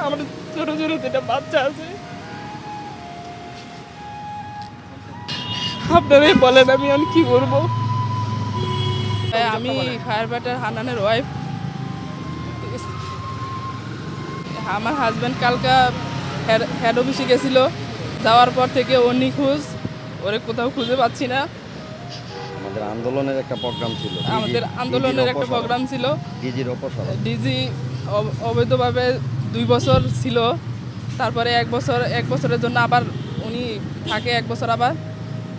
আমার ছোট ছোট দুটা বাচ্চা আছে। আপনারাই বলেন আমি এখন কি করবো। আমি ফায়ার ফাইটার হান্নানের ওয়াইফ। আমার হাজব্যান্ড কালকা হেড অফিসে গেছিল, যাওয়ার পর থেকে ও নিখোঁজ, ওরে কোথাও খুঁজে পাচ্ছি না। আমাদের আন্দোলনের একটা প্রোগ্রাম ছিল, ডিজি অবৈধভাবে 2 বছর ছিল, তারপরে এক বছরের জন্য আবার উনি থাকে 1 বছর, আবার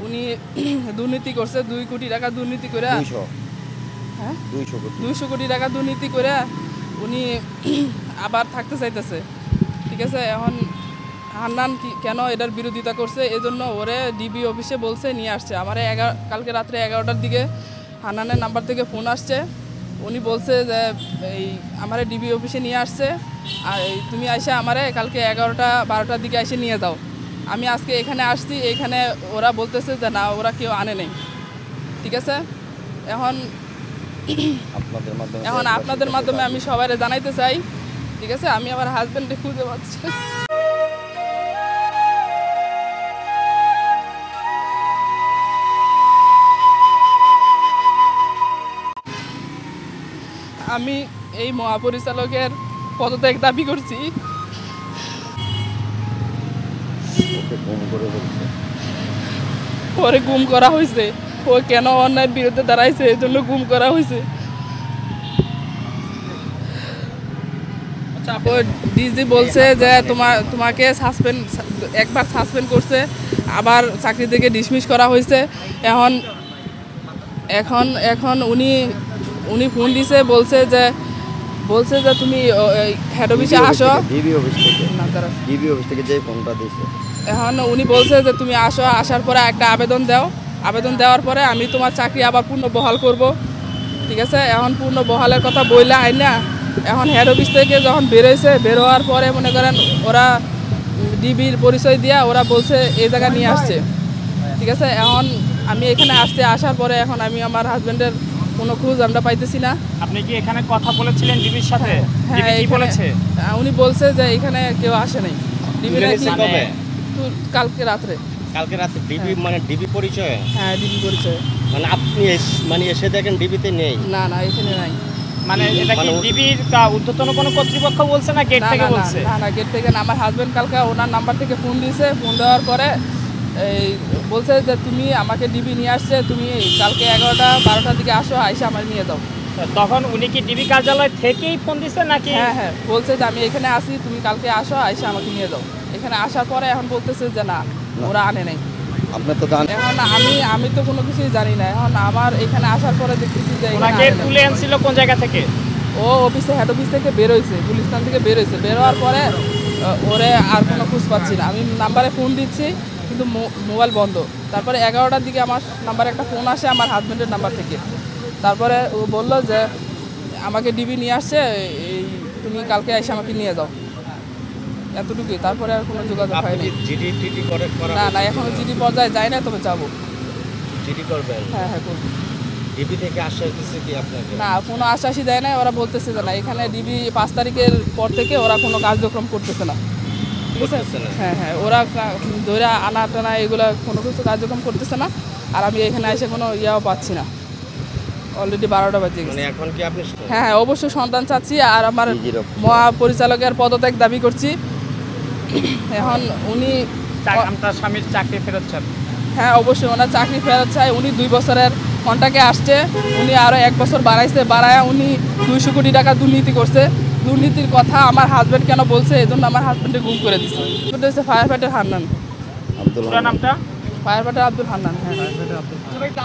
উনি দুর্নীতি করছে 2 কোটি টাকা দুর্নীতি করে, 200 কোটি টাকা দুর্নীতি করে উনি আবার থাকতে চাইতেছে। ঠিক আছে, এখন হান্নান কেন এটার বিরোধিতা করছে, এজন্য ওরে ডিবি অফিসে বলছে নিয়ে আসছে। আমার কালকে রাত্রে 11টার দিকে হান্নানের নাম্বার থেকে ফোন আসছে, উনি বলছে যে এই আমারে ডিবি অফিসে নিয়ে আসছে, আর তুমি এসে আমারে কালকে 11টা-12টার দিকে এসে নিয়ে যাও। আমি আজকে এখানে আসছি, এখানে ওরা বলতেছে যে না, ওরা কেউ আনে নেই। ঠিক আছে, এখন আপনাদের মাধ্যমে আমি সবাই জানাইতে চাই। ঠিক আছে, আমি আমার হাজব্যান্ডকে খুঁজে পাচ্ছি। আমি এই মহাপরিচালকের পদত্যাগ দাবি করছি। পরে গুম করা হয়েছে, ও কেন অন্যায়ের বিরুদ্ধে দাঁড়াইছে এই জন্য গুম করা হয়েছে। ডিজি বলছে যে তোমাকে একবার সাসপেন্ড করছে, আবার চাকরি থেকে ডিসমিস করা হয়েছে। এখন উনি ফোন দিছে, বলছে যে তুমি হেড অফিসে আসো। এখন উনি বলছে যে তুমি আসো, আসার পরে একটা আবেদন দাও, আবেদন দেওয়ার পরে আমি তোমার চাকরি আবার পূর্ণ বহাল করব। ঠিক আছে, এখন পূর্ণ বহালের কথা বইলা আই না। এখন হেড অফিস থেকে যখন বেরোয়ার পরে মনে করেন ওরা ডিবির পরিচয় দিয়া ওরা বলছে এই জায়গা নিয়ে আসছে। ঠিক আছে, এখন আমি এখানে আসার পরে এখন আমি আমার হাজব্যান্ডের কোনো খোঁজ আমরা পাইতেছি না। আপনি কি এখানে কথা বলেছিলেন ডিবির সাথে? হ্যাঁ, কি বলেছে? উনি বলছে যে এখানে কেউ আসে নাই। ডিবি কালকে রাত্রে ডিবি মানে ডিবি পরিচয়? হ্যাঁ, ডিবি পরিচয়। মানে আপনি এসে দেখেন ডিবিতে নেই? না, এখানে নাই। মানে এটা কি ডিবির ঊর্ধ্বতন কোনো কর্তৃপক্ষ বলছে না গেট থেকে বলছে? না, গেট থেকে না। আমার হাজব্যান্ড কালকে ওনার নাম্বার থেকে ফোন দিয়েছে, ফোন দেওয়ার পরে এই বলছে যে তুমি আমাকে ডিবি নিয়ে আসছে, তুমি কালকে 11টা-12টার দিকে আসো, আইসা আমার নিয়ে যাও। তখন উনি কি ডিবি কার্যালয় থেকেই ফোন দিচ্ছে নাকি? হ্যাঁ, বলছে যে আমি এখানে আসি, তুমি কালকে আসো, আইসা আমাকে নিয়ে যাও। এখানে আসার পরে এখন বলতেছে যে না, ওরা আনে নাই। আপনি তো জানেন। এখন আমি তো কোনো কিছুই জানি না। এখন আমার এখানে আসার পরে দেখতেছি যে ওনাকে তুলে আনছিল কোন জায়গা থেকে? ও হেড অফিস থেকে বেরোইছে, গুলিস্তান থেকে বেরোইছে। বেরোয়ার পরে ওরে আর কোনো খোঁজ পাচ্ছি না। আমি নাম্বারে ফোন দিচ্ছি কিন্তু মোবাইল বন্ধ। তারপরে 11টার দিকে আমার নাম্বারে একটা ফোন আসে আমার হাজব্যান্ডের নাম্বার থেকে। তারপরে ও বললো যে আমাকে ডিবি নিয়ে আসছে, এই তুমি কালকে এসে আমাকে নিয়ে যাও, এতটুকুই। তারপরে আর কোনো যোগাযোগ হয়নি। না, এখনো জিডি পর্যায়ে যায় না, তবে যাবো। জিডি করবেন? হ্যাঁ, করবো। ডিবি থেকে আশ্বাস দিচ্ছে কি আপনাকে? না, কোনো আশ্বাসই দেয় না। ওরা বলতেছে যে না, এখানে ডিবি 5 তারিখের পর থেকে ওরা কোনো কার্যক্রম করতেছে না। ঠিক আছে, হ্যাঁ, ওরা ধরে আনা টানা এগুলো কোনো কিছু কার্যক্রম করতেছে না। আর আমি এখানে এসে কোনো ইয়াও পাচ্ছি না। অলরেডি 12টা বাজে গেছে। এখন কি আপনি? হ্যাঁ, অবশ্যই সন্তান চাচ্ছি, আর আমার মহাপরিচালকের পদত্যাগ দাবি করছি। এখন উনি আপনার স্বামীর চাকরি ফেরত চান? হ্যাঁ, অবশ্যই ওনার চাকরি ফেরত চাই। উনি 2 বছরের কন্ট্রাক্টে আসছে, উনি আরও 1 বছর বাড়ায় উনি 200 কোটি টাকা দুর্নীতি করছে। দুর্নীতির কথা আমার হাজব্যান্ড কেন বলছে, এই জন্য আমার হাজব্যান্ডে গুম করে দিচ্ছে। এটা হচ্ছে ফায়ার ফাইটার হান্নান। নামটা ফায়ার ফাইটার আব্দুল হান্নান। হ্যাঁ, এটা